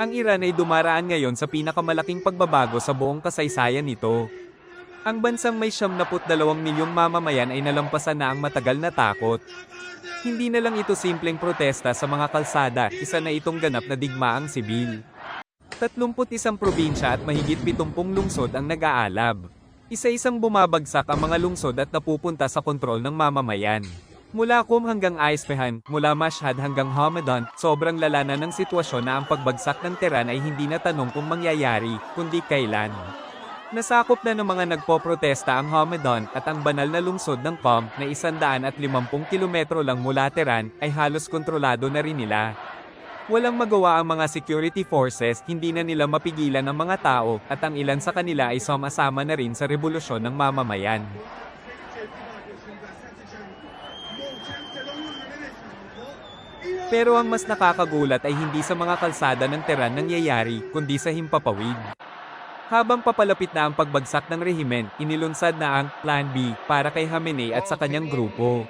Ang Iran ay dumaraan ngayon sa pinakamalaking pagbabago sa buong kasaysayan nito. Ang bansang may 72 milyong mamamayan ay nalampasan na ang matagal na takot. Hindi na lang ito simpleng protesta sa mga kalsada, isa na itong ganap na digmaang sibil. 31 probinsya at mahigit 70 lungsod ang nag-aalab. Isa-isang bumabagsak ang mga lungsod at napupunta sa kontrol ng mamamayan. Mula Qom hanggang Isfahan, mula Mashhad hanggang Hamadan, sobrang lala na ng sitwasyon na ang pagbagsak ng Tehran ay hindi na tanong kung mangyayari, kundi kailan. Nasakop na ng mga nagpoprotesta ang Hamadan at ang banal na lungsod ng Qom na 150 kilometro lang mula Tehran ay halos kontrolado na rin nila. Walang magawa ang mga security forces, hindi na nila mapigilan ang mga tao at ang ilan sa kanila ay sama-sama na rin sa revolusyon ng mamamayan. Pero ang mas nakakagulat ay hindi sa mga kalsada ng Tehran nangyayari, kundi sa himpapawid. Habang papalapit na ang pagbagsak ng rehimen, inilunsad na ang Plan B para kay Khamenei at sa kanyang grupo.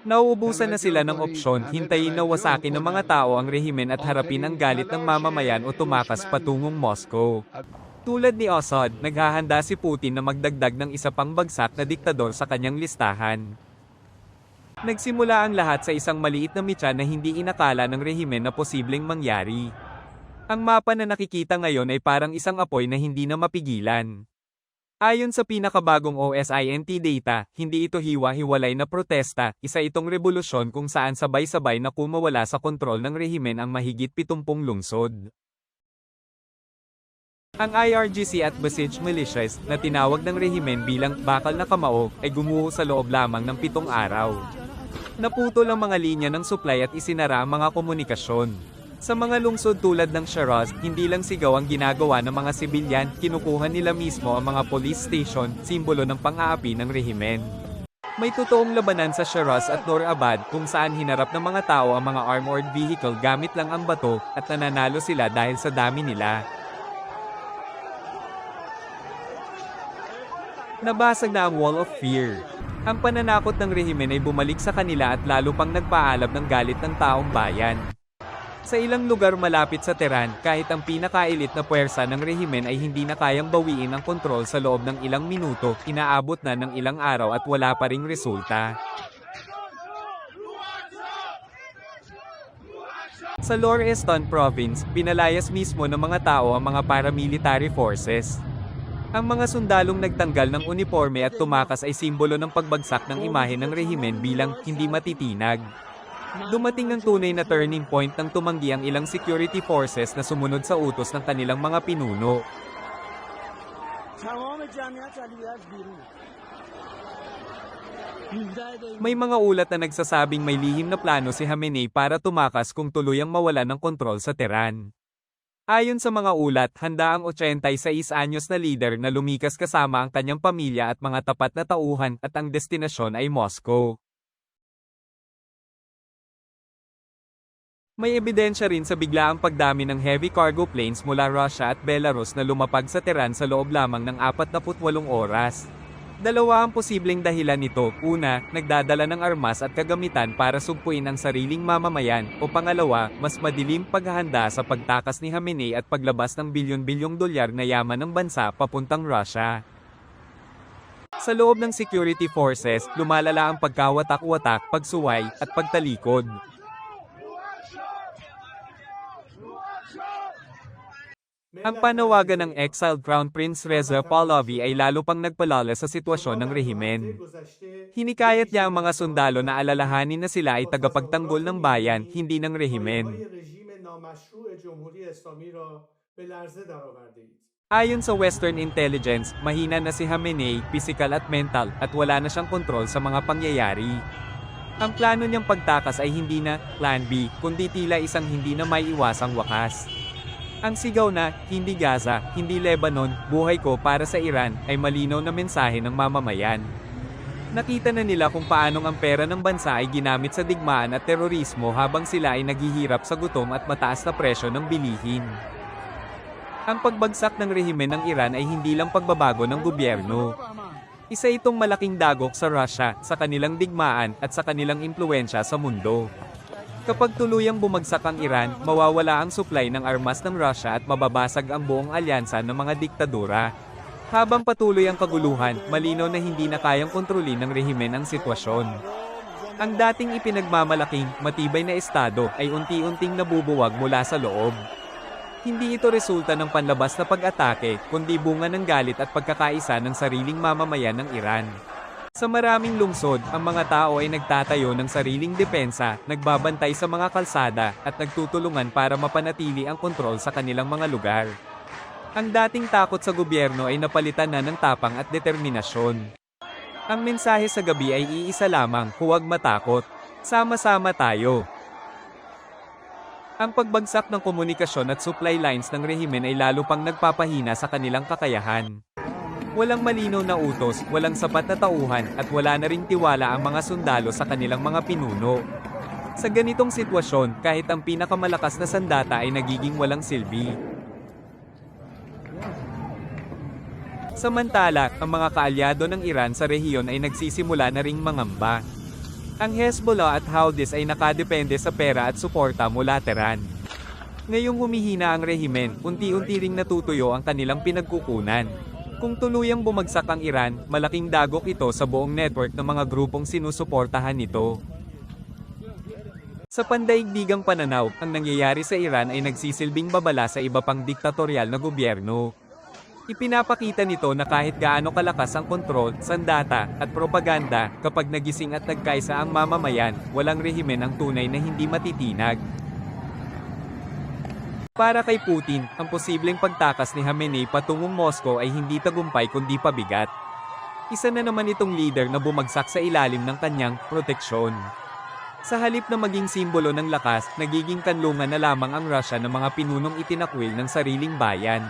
Nauubusan na sila ng opsyon, hintayin na wasakin ng mga tao ang rehimen at harapin ang galit ng mamamayan o tumakas patungong Moscow. Tulad ni Assad, naghahanda si Putin na magdagdag ng isa pang bagsak na diktador sa kanyang listahan. Nagsimula ang lahat sa isang maliit na mitya na hindi inakala ng rehimen na posibleng mangyari. Ang mapa na nakikita ngayon ay parang isang apoy na hindi na mapigilan. Ayon sa pinakabagong OSINT data, hindi ito hiwa-hiwalay na protesta, isa itong revolusyon kung saan sabay-sabay na kumawala sa kontrol ng rehimen ang mahigit 70 lungsod. Ang IRGC at Basij militias, na tinawag ng rehimen bilang bakal na kamao, ay gumuho sa loob lamang ng 7 araw. Naputol ang mga linya ng supply at isinara ang mga komunikasyon. Sa mga lungsod tulad ng Shiraz, hindi lang sigaw ang ginagawa ng mga sibilyan, kinukuha nila mismo ang mga police station, simbolo ng pang-aapi ng rehimen. May totoong labanan sa Shiraz at Noorabad kung saan hinarap ng mga tao ang mga armored vehicle gamit lang ang bato at nananalo sila dahil sa dami nila. Nabasag na ang Wall of Fear. Ang pananakot ng rehimen ay bumalik sa kanila at lalo pang nagpaalab ng galit ng taong bayan. Sa ilang lugar malapit sa Tehran, kahit ang pinakailit na puwersa ng rehimen ay hindi na kayang bawiin ang kontrol sa loob ng ilang minuto, inaabot na ng ilang araw at wala pa ring resulta. Sa Lorestan Province, pinalayas mismo ng mga tao ang mga paramilitary forces. Ang mga sundalong nagtanggal ng uniforme at tumakas ay simbolo ng pagbagsak ng imahe ng rehimen bilang hindi matitinag. Dumating ang tunay na turning point nang tumanggi ang ilang security forces na sumunod sa utos ng kanilang mga pinuno. May mga ulat na nagsasabing may lihim na plano si Khamenei para tumakas kung tuluyang mawala ng kontrol sa Tehran. Ayon sa mga ulat, handa ang 86 anyos na leader na lumikas kasama ang kanyang pamilya at mga tapat na tauhan at ang destinasyon ay Moscow. May ebidensya rin sa biglaang pagdami ng heavy cargo planes mula Russia at Belarus na lumapag sa Tehran sa loob lamang ng 48 oras. Dalawa ang posibleng dahilan nito, una, nagdadala ng armas at kagamitan para sugpuin ang sariling mamamayan, o pangalawa, mas madilim paghahanda sa pagtakas ni Khamenei at paglabas ng bilyon-bilyong dolyar na yaman ng bansa papuntang Russia. Sa loob ng security forces, lumalala ang pagkawatak-watak, pagsuway, at pagtalikod. Ang panawagan ng exiled Crown Prince Reza Pahlavi ay lalo pang nagpalala sa sitwasyon ng rehimen. Hinikayat niya ang mga sundalo na alalahanin na sila ay tagapagtanggol ng bayan, hindi ng rehimen. Ayon sa Western intelligence, mahina na si Khamenei, pisikal at mental, at wala na siyang kontrol sa mga pangyayari. Ang plano niyang pagtakas ay hindi na Plan B, kundi tila isang hindi na maiiwasang wakas. Ang sigaw na, hindi Gaza, hindi Lebanon, buhay ko para sa Iran, ay malinaw na mensahe ng mamamayan. Nakita na nila kung paanong ang pera ng bansa ay ginamit sa digmaan at terorismo habang sila ay naghihirap sa gutom at mataas na presyo ng bilihin. Ang pagbagsak ng rehimen ng Iran ay hindi lang pagbabago ng gobyerno. Isa itong malaking dagok sa Russia, sa kanilang digmaan, at sa kanilang impluwensya sa mundo. Kapag tuluyang bumagsak ang Iran, mawawala ang supply ng armas ng Russia at mababasag ang buong alyansa ng mga diktadura. Habang patuloy ang kaguluhan, malinaw na hindi na kayang kontrolin ng rehimen ang sitwasyon. Ang dating ipinagmamalaking, matibay na estado ay unti-unting nabubuwag mula sa loob. Hindi ito resulta ng panlabas na pag-atake, kundi bunga ng galit at pagkakaisa ng sariling mamamayan ng Iran. Sa maraming lungsod, ang mga tao ay nagtatayo ng sariling depensa, nagbabantay sa mga kalsada, at nagtutulungan para mapanatili ang kontrol sa kanilang mga lugar. Ang dating takot sa gobyerno ay napalitan na ng tapang at determinasyon. Ang mensahe sa gabi ay iisa lamang, huwag matakot. Sama-sama tayo. Ang pagbagsak ng komunikasyon at supply lines ng rehimen ay lalo pang nagpapahina sa kanilang kakayahan. Walang malinaw na utos, walang sapat na tauhan, at wala na ring tiwala ang mga sundalo sa kanilang mga pinuno. Sa ganitong sitwasyon, kahit ang pinakamalakas na sandata ay nagiging walang silbi. Samantala, ang mga kaalyado ng Iran sa rehiyon ay nagsisimula na ring mangamba. Ang Hezbollah at Houthis ay nakadepende sa pera at suporta mula Tehran. Ngayong humihina ang rehimen, unti-unti ring natutuyo ang kanilang pinagkukunan. Kung tuluyang bumagsak ang Iran, malaking dagok ito sa buong network ng mga grupong sinusuportahan nito. Sa pandaigdigang pananaw, ang nangyayari sa Iran ay nagsisilbing babala sa iba pang diktatorial na gobyerno. Ipinapakita nito na kahit gaano kalakas ang kontrol, sandata, at propaganda, kapag nagising at nagkaisa ang mamamayan, walang rehimen ang tunay na hindi matitinag. Para kay Putin, ang posibleng pagtakas ni Khamenei patungong Moscow ay hindi tagumpay kundi pabigat. Isa na naman itong leader na bumagsak sa ilalim ng kanyang proteksyon. Sa halip na maging simbolo ng lakas, nagiging kanlungan na lamang ang Russia ng mga pinunong itinakwil ng sariling bayan.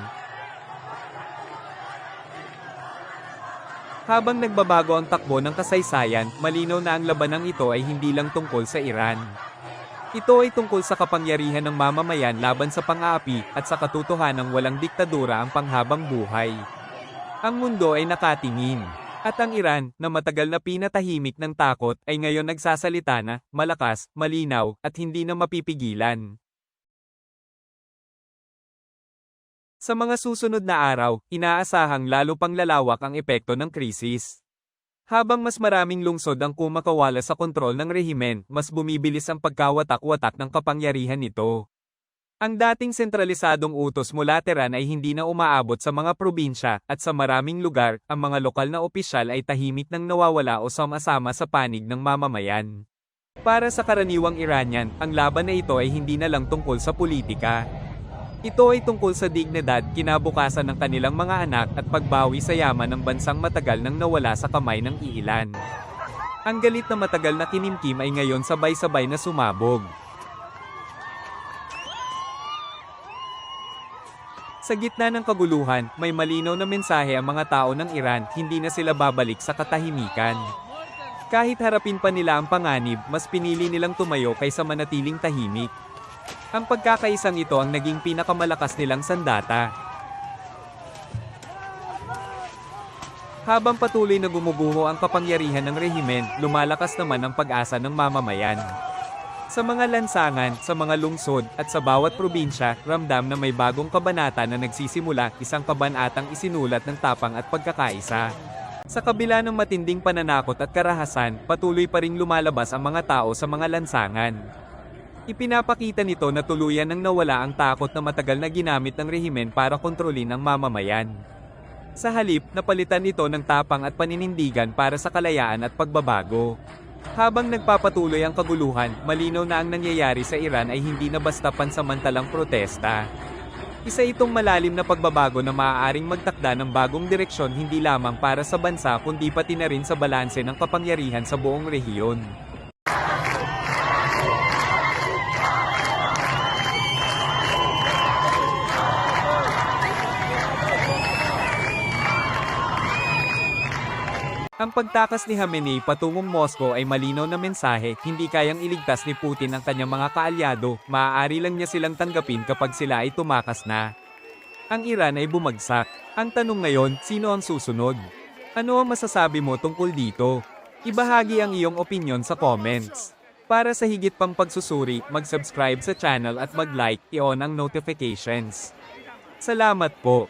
Habang nagbabago ang takbo ng kasaysayan, malinaw na ang labanang ito ay hindi lang tungkol sa Iran. Ito ay tungkol sa kapangyarihan ng mamamayan laban sa pang-aapi at sa katotohanang walang diktadura ang panghabang buhay. Ang mundo ay nakatingin. At ang Iran, na matagal na pinatahimik ng takot, ay ngayon nagsasalita na, malakas, malinaw, at hindi na mapipigilan. Sa mga susunod na araw, inaasahang lalo pang lalawak ang epekto ng krisis. Habang mas maraming lungsod ang kumakawala sa kontrol ng rehimen, mas bumibilis ang pagkawatak-watak ng kapangyarihan nito. Ang dating sentralisadong utos mula Tehran ay hindi na umaabot sa mga probinsya, at sa maraming lugar, ang mga lokal na opisyal ay tahimik nang nawawala o sama-sama sa panig ng mamamayan. Para sa karaniwang Iranian, ang laban na ito ay hindi na lang tungkol sa politika. Ito ay tungkol sa dignidad, kinabukasan ng kanilang mga anak at pagbawi sa yaman ng bansang matagal nang nawala sa kamay ng iilan. Ang galit na matagal na kinimkim ay ngayon sabay-sabay na sumabog. Sa gitna ng kaguluhan, may malinaw na mensahe ang mga tao ng Iran, hindi na sila babalik sa katahimikan. Kahit harapin pa nila ang panganib, mas pinili nilang tumayo kaysa manatiling tahimik. Ang pagkakaisang ito ang naging pinakamalakas nilang sandata. Habang patuloy na gumuguho ang kapangyarihan ng rehimen, lumalakas naman ang pag-asa ng mamamayan. Sa mga lansangan, sa mga lungsod, at sa bawat probinsya, ramdam na may bagong kabanata na nagsisimula, isang kabanatang isinulat ng tapang at pagkakaisa. Sa kabila ng matinding pananakot at karahasan, patuloy pa ring lumalabas ang mga tao sa mga lansangan. Ipinapakita nito na tuluyan nang nawala ang takot na matagal na ginamit ng rehimen para kontrolin ang mamamayan. Sa halip, napalitan ito ng tapang at paninindigan para sa kalayaan at pagbabago. Habang nagpapatuloy ang kaguluhan, malinaw na ang nangyayari sa Iran ay hindi na basta pansamantalang protesta. Isa itong malalim na pagbabago na maaaring magtakda ng bagong direksyon hindi lamang para sa bansa kundi pati na rin sa balanse ng kapangyarihan sa buong rehiyon. Ang pagtakas ni Khamenei patungong Moscow ay malinaw na mensahe, hindi kayang iligtas ni Putin ang kanyang mga kaalyado, maaari lang niya silang tanggapin kapag sila ay tumakas na. Ang Iran ay bumagsak. Ang tanong ngayon, sino ang susunod? Ano ang masasabi mo tungkol dito? Ibahagi ang iyong opinyon sa comments. Para sa higit pang pagsusuri, mag-subscribe sa channel at mag-like, i-on ang notifications. Salamat po!